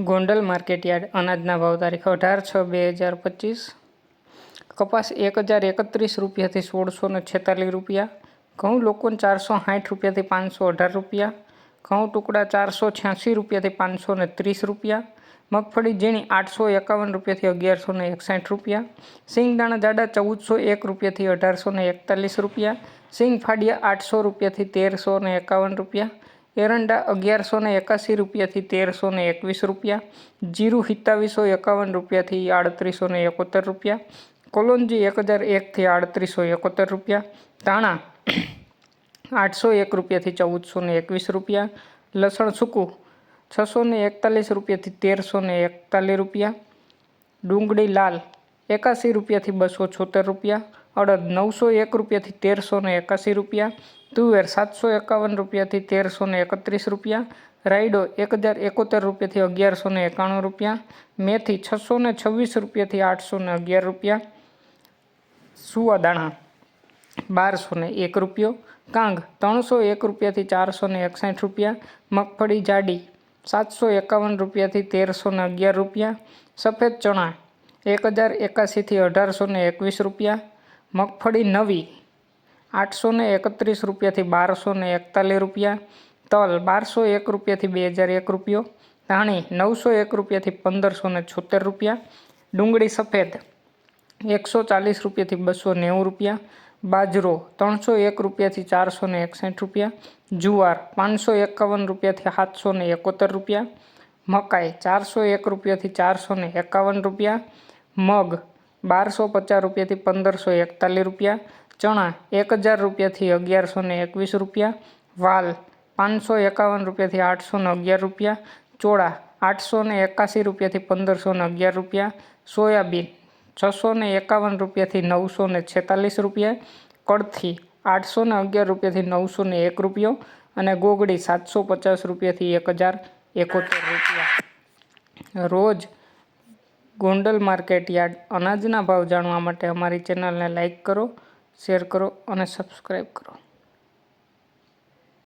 Gondal market yard અનાજના ભાવ તારીખ 18/6/2025। કપાસ 1031 રૂપિયાથી 1646 રૂપિયા, ઘઉં લોકોન 460 રૂપિયાથી 518 રૂપિયા, ઘઉં ટુકડા 486 રૂપિયાથી 530 રૂપિયા, મગફળી ઝીણી 851 રૂપિયાથી 1161 રૂપિયા, સિંગદાણા જાડા 1401 રૂપિયાથી 1841 રૂપિયા, સિંગ ફાડિયા 800 રૂપિયાથી 1351 રૂપિયા, એરંડા 1181 રૂપિયાથી 1321 રૂપિયા, જીરું 2751 રૂપિયાથી 3871 રૂપિયા, કોલોંજી 1001થી 3871 રૂપિયા, ધાણા 801 રૂપિયાથી 1421 રૂપિયા, લસણ સૂકું 641 રૂપિયાથી 1341 રૂપિયા, ડુંગળી લાલ 81 રૂપિયાથી 276 રૂપિયા, અડદ 901 રૂપિયાથી 1381 રૂપિયા, તુવેર 751 રૂપિયાથી 1331 રૂપિયા, રાયડો 1071 રૂપિયાથી 1191 રૂપિયા, મેથી 626 રૂપિયાથી 811 રૂપિયા, સુવાદાણા 1201 રૂપિયો, કાંગ 301 રૂપિયાથી 461 રૂપિયા, મગફળી જાડી 751 રૂપિયાથી 1311 રૂપિયા, સફેદ ચણા 1081થી 1821 રૂપિયા, મગફળી નવી 831 રૂપિયાથી 1241 રૂપિયા, તલ 1201 રૂપિયાથી 2001 રૂપિયો, ધાણી 901 રૂપિયાથી 1576 રૂપિયા, ડુંગળી સફેદ 140 રૂપિયાથી 290 રૂપિયા, બાજરો 301 રૂપિયાથી 461 રૂપિયા, જુવાર 551 રૂપિયાથી 771 રૂપિયા, મકાઈ 401 રૂપિયાથી 451 રૂપિયા, મગ 1250 રૂપિયાથી 1541 રૂપિયા, ચણા 1000 રૂપિયાથી 1121 રૂપિયા, વાલ 551 રૂપિયાથી 811 રૂપિયા, ચોળા 881 રૂપિયાથી 1511 રૂપિયા, સોયાબીન 651 રૂપિયાથી 946 રૂપિયા, કળથી 811 રૂપિયાથી 901 રૂપિયો અને ગોગડી 750 રૂપિયાથી 1071 રૂપિયા। રોજ ગોંડલ માર્કેટયાર્ડ અનાજના ભાવ જાણવા માટે અમારી ચેનલને લાઇક કરો, શેર કરો અને સબસ્ક્રાઈબ કરો।